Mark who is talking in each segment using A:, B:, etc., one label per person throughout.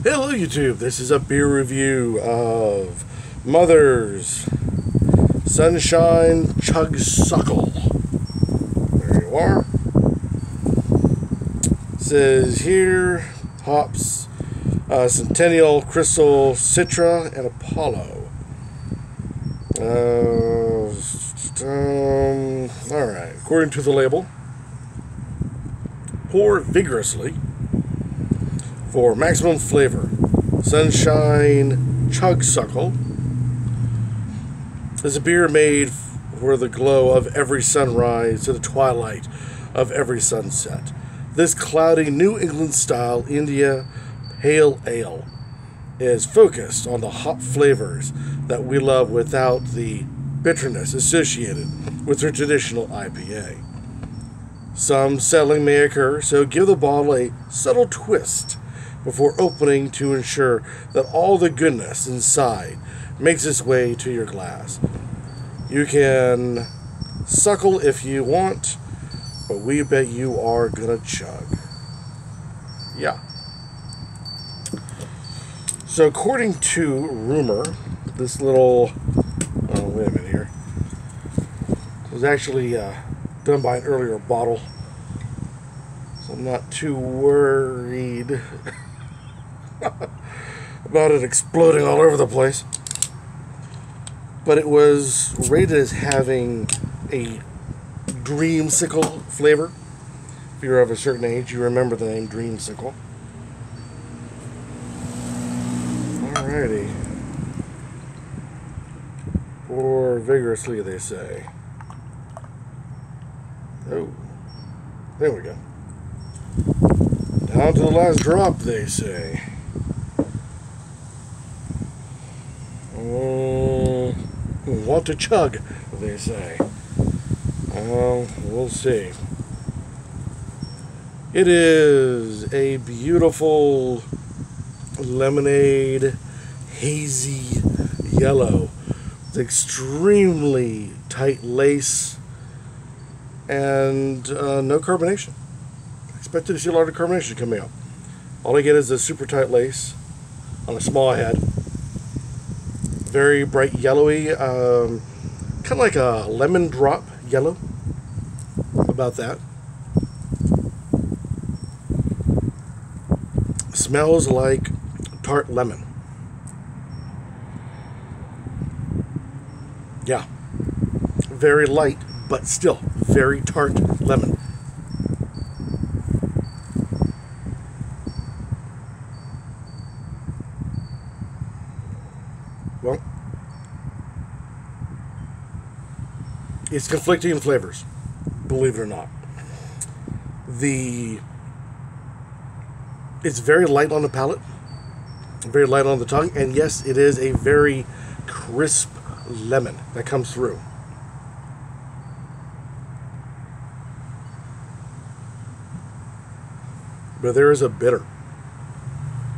A: Hello YouTube, this is a beer review of Mother's Sunshine Chugsuckle. There you are. It says here, hops, Centennial, Crystal, Citra, and Apollo. Alright, according to the label, pour vigorously for maximum flavor. Sunshine Chugsuckle is a beer made for the glow of every sunrise to the twilight of every sunset. This cloudy New England style India Pale Ale is focused on the hop flavors that we love without the bitterness associated with their traditional IPA. Some settling may occur, so give the bottle a subtle twist before opening to ensure that all the goodness inside makes its way to your glass. You can suckle if you want, but we bet you are gonna chug. Yeah. So according to rumor, this little, oh wait a minute here, was actually done by an earlier bottle, so I'm not too worried about it exploding all over the place. But it was rated as having a dreamsicle flavor. If you're of a certain age, you remember the name dreamsicle. Alrighty. Pour vigorously, they say. Oh, there we go. Down to the last drop, they say. Want to chug, they say. We'll see. It is a beautiful lemonade, hazy yellow with extremely tight lace and no carbonation. Expected to see a lot of carbonation coming out. All I get is a super tight lace on a small head. Very bright yellowy, kind of like a lemon drop yellow. About that. Smells like tart lemon. Yeah. Very light, but still very tart lemon. Well, it's conflicting in flavors, believe it or not. It's very light on the palate, very light on the tongue, and yes, it is a very crisp lemon that comes through. But there is a bitter,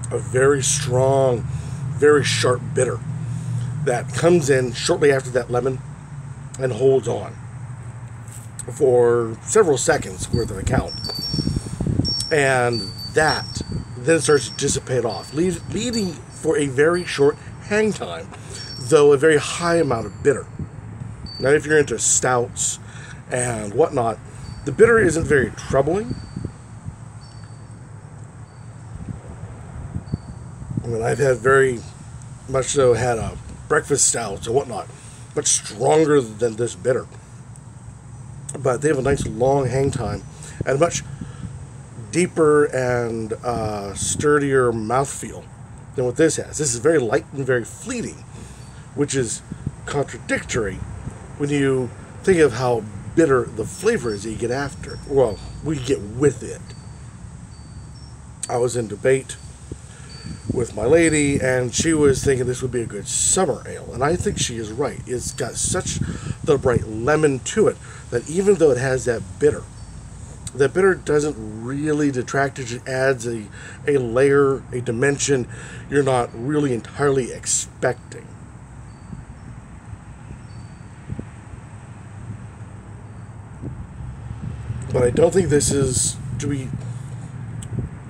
A: a very strong, very sharp bitter that comes in shortly after that lemon and holds on for several seconds worth of a count. And that then starts to dissipate off, leading for a very short hang time, though a very high amount of bitter. Now, if you're into stouts and whatnot, the bitter isn't very troubling. I mean, I've had very much so had a breakfast stouts or whatnot, much stronger than this bitter. But they have a nice long hang time and a much deeper and sturdier mouthfeel than what this has. This is very light and very fleeting, which is contradictory when you think of how bitter the flavor is that you get after. Well, we get with it. I was in debate with my lady, and she was thinking this would be a good summer ale, and I think she is right. It's got such the bright lemon to it that even though it has that bitter doesn't really detract. It just adds a layer, a dimension you're not really entirely expecting. But I don't think this is to be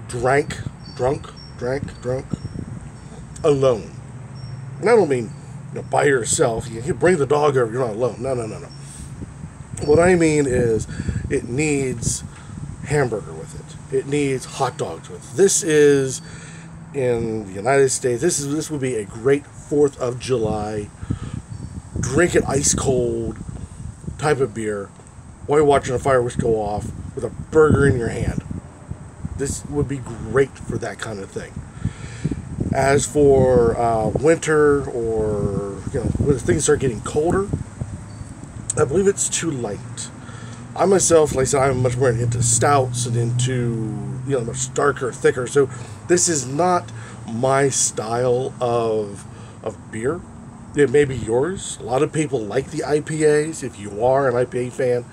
A: drunk drunk, alone. And I don't mean by yourself. You bring the dog over, you're not alone. No. What I mean is it needs hamburger with it. It needs hot dogs with it. This is, in the United States, this would be a great 4th of July, drink it ice cold type of beer while you're watching a fireworks go off with a burger in your hand. This would be great for that kind of thing. As for winter, or when things start getting colder, I believe it's too light. I myself, like I said, I'm much more into stouts and into much darker, thicker. So this is not my style of beer. It may be yours. A lot of people like the IPAs. If you are an IPA fan,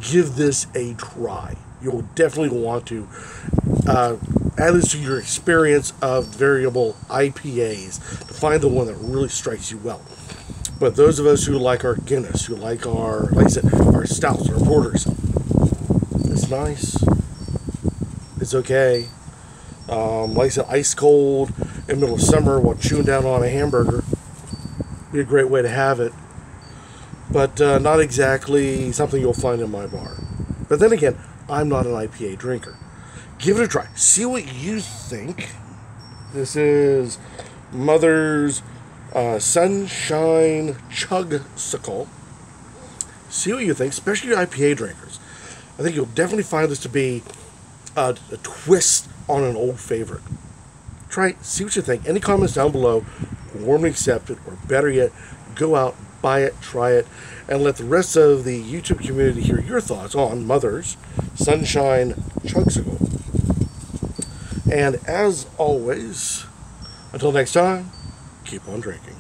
A: give this a try. You'll definitely want to add this to your experience of variable IPAs to find the one that really strikes you well. But those of us who like our Guinness, who like like I said, our stouts, our porters, it's nice. It's okay. Like I said, ice cold in the middle of summer while chewing down on a hamburger, be a great way to have it. But not exactly something you'll find in my bar. But then again, I'm not an IPA drinker. Give it a try. See what you think. This is Mother's Sunshine Chugsuckle. See what you think, especially IPA drinkers. I think you'll definitely find this to be a twist on an old favorite. Try it, see what you think. Any comments down below, warmly accepted, or better yet, go out, buy it, try it, and let the rest of the YouTube community hear your thoughts on Mother's Sunshine Chugsuckle. And as always, until next time, keep on drinking.